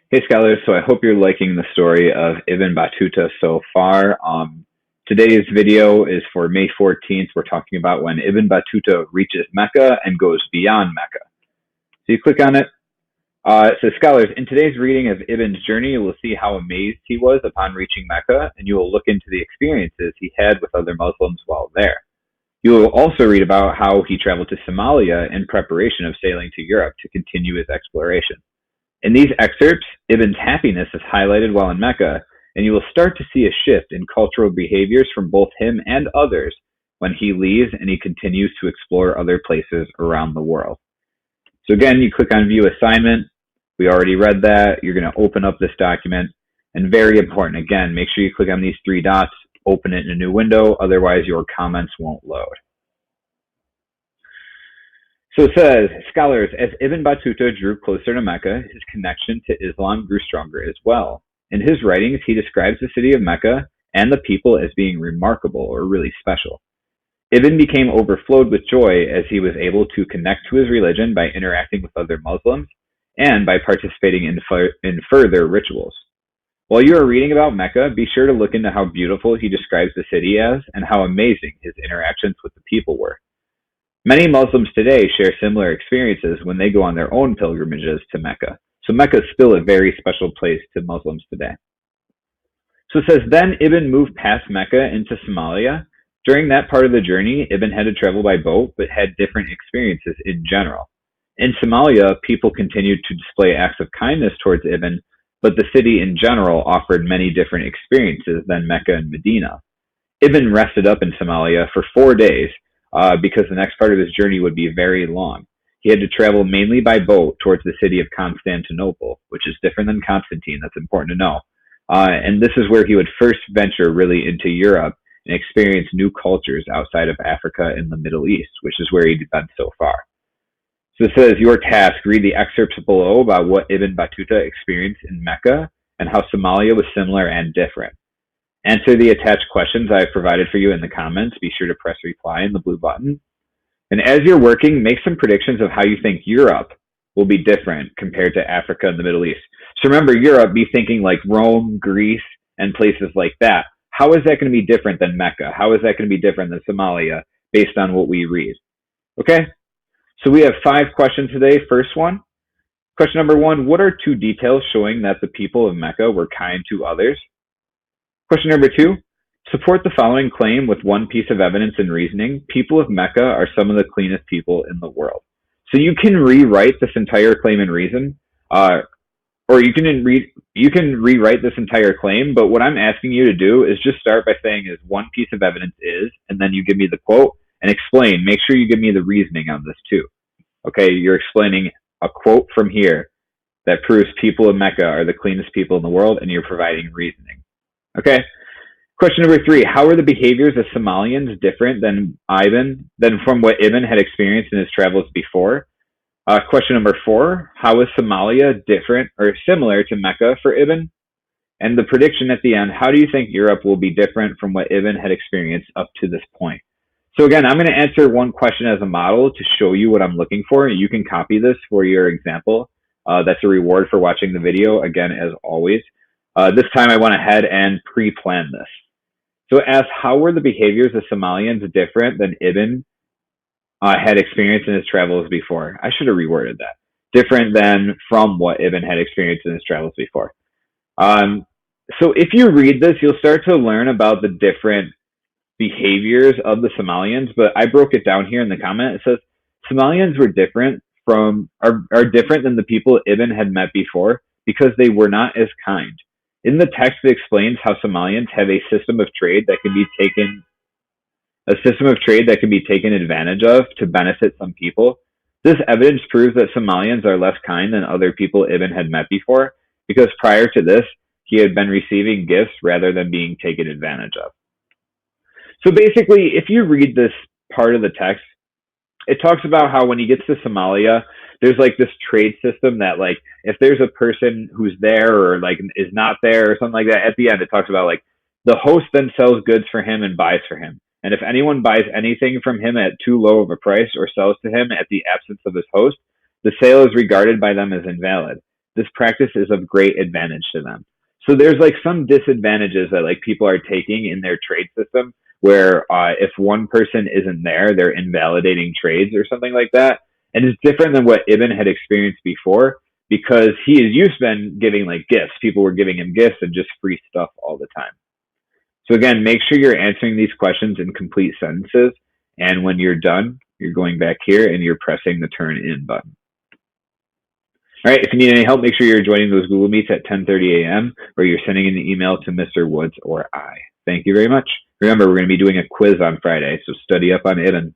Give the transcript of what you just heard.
Hey scholars, so I hope you're liking the story of Ibn Battuta so far. Today's video is for May 14th. We're talking about when Ibn Battuta reaches Mecca and goes beyond Mecca. So you click on it. So scholars, in today's reading of Ibn's journey, you will see how amazed he was upon reaching Mecca, and you will look into the experiences he had with other Muslims while there. You will also read about how he traveled to Somalia in preparation of sailing to Europe to continue his exploration. In these excerpts, Ibn's happiness is highlighted while in Mecca, and you will start to see a shift in cultural behaviors from both him and others when he leaves and he continues to explore other places around the world. So again, you click on View Assignment. We already read that. You're going to open up this document. And very important, again, make sure you click on these three dots, open it in a new window, otherwise your comments won't load. So it says, scholars, as Ibn Battuta drew closer to Mecca, his connection to Islam grew stronger as well. In his writings, he describes the city of Mecca and the people as being remarkable or really special. Ibn became overflowed with joy as he was able to connect to his religion by interacting with other Muslims and by participating in further rituals. While you are reading about Mecca, be sure to look into how beautiful he describes the city as and how amazing his interactions with the people were. Many Muslims today share similar experiences when they go on their own pilgrimages to Mecca. So Mecca is still a very special place to Muslims today. So it says, then Ibn moved past Mecca into Somalia. During that part of the journey, Ibn had to travel by boat, but had different experiences in general. In Somalia, people continued to display acts of kindness towards Ibn, but the city in general offered many different experiences than Mecca and Medina. Ibn rested up in Somalia for 4 days, because the next part of his journey would be very long. He had to travel mainly by boat towards the city of Constantinople, which is different than Constantine. That's important to know. And this is where he would first venture really into Europe and experience new cultures outside of Africa and the Middle East, which is where he'd been so far. So it says, your task, read the excerpts below about what Ibn Battuta experienced in Mecca and how Somalia was similar and different. Answer the attached questions I have provided for you in the comments. Be sure to press reply in the blue button. And as you're working, make some predictions of how you think Europe will be different compared to Africa and the Middle East. So remember, Europe, be thinking like Rome, Greece, and places like that. How is that going to be different than Mecca? How is that going to be different than Somalia based on what we read? Okay, so we have 5 questions today. First one, question number 1, what are 2 details showing that the people of Mecca were kind to others? Question number 2, support the following claim with 1 piece of evidence and reasoning. People of Mecca are some of the cleanest people in the world. So you can rewrite this entire claim and reason, or you can rewrite this entire claim, but what I'm asking you to do is just start by saying is 1 piece of evidence is, and then you give me the quote and explain. Make sure you give me the reasoning on this too. Okay, you're explaining a quote from here that proves people of Mecca are the cleanest people in the world, and you're providing reasoning. Okay. Question number 3, how are the behaviors of Somalians different than from what Ibn had experienced in his travels before? Question number 4, how is Somalia different or similar to Mecca for Ibn? And the prediction at the end, how do you think Europe will be different from what Ibn had experienced up to this point? So again, I'm going to answer 1 question as a model to show you what I'm looking for. You can copy this for your example. That's a reward for watching the video, again, as always. This time I went ahead and pre-planned this. So it asks, how were the behaviors of Somalians different than Ibn had experienced in his travels before? I should have reworded that. Different than from what Ibn had experienced in his travels before. So if you read this, you'll start to learn about the different behaviors of the Somalians, but I broke it down here in the comment. It says, Somalians were different are different than the people Ibn had met before because they were not as kind. In the text, it explains how Somalians have a system of trade that can be taken advantage of to benefit some people. This evidence proves that Somalians are less kind than other people Ibn had met before, because prior to this, he had been receiving gifts rather than being taken advantage of. So basically, if you read this part of the text, it talks about how when he gets to Somalia, there's like this trade system that like if there's a person who's there or like is not there or something like that, at the end it talks about like the host then sells goods for him and buys for him. And if anyone buys anything from him at too low of a price or sells to him at the absence of his host, the sale is regarded by them as invalid. this practice is of great advantage to them. So there's like some disadvantages that like people are taking in their trade system where if one person isn't there, they're invalidating trades or something like that. And it's different than what Ibn had experienced before because he has used been giving like gifts. People were giving him gifts and just free stuff all the time. So again, make sure you're answering these questions in complete sentences. And when you're done, you're going back here and you're pressing the turn in button. All right, if you need any help, make sure you're joining those Google Meets at 10:30 a.m. or you're sending an email to Mr. Woods or I. Thank you very much. Remember, we're going to be doing a quiz on Friday, so study up on Ibn.